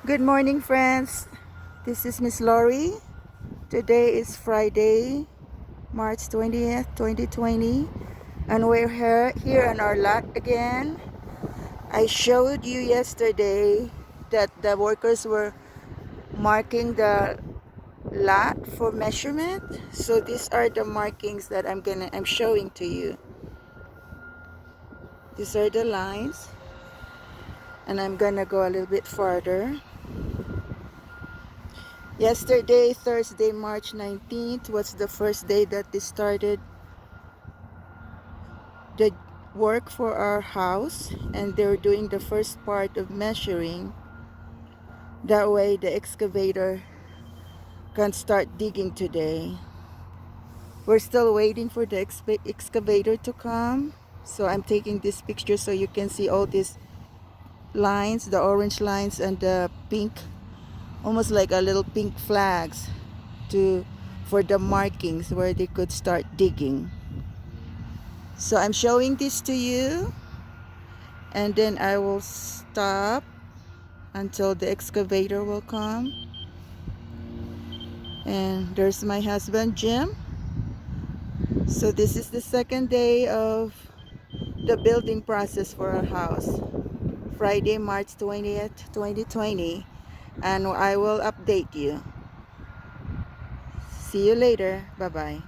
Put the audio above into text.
Good morning, friends. This is Miss Lory. Today is Friday, March 20th, 2020, and we're here on our lot again. I showed you yesterday that the workers were marking the lot for measurement. So these are the markings that I'm showing to you. These are the lines, and I'm gonna go a little bit farther. Yesterday, Thursday, March 19th, was the first day that they started the work for our house, and they're doing the first part of measuring. That way the excavator can start digging today. We're still waiting for the excavator to come, so I'm taking this picture so you can see all these lines, the orange lines and the pink, almost like a little pink flags for the markings where they could start digging. So I'm showing this to you, and then I will stop until the excavator will come. And there's my husband Jim. So this is the second day of the building process for our house. Friday, March 20th, 2020, and I will update you. See you later. Bye bye.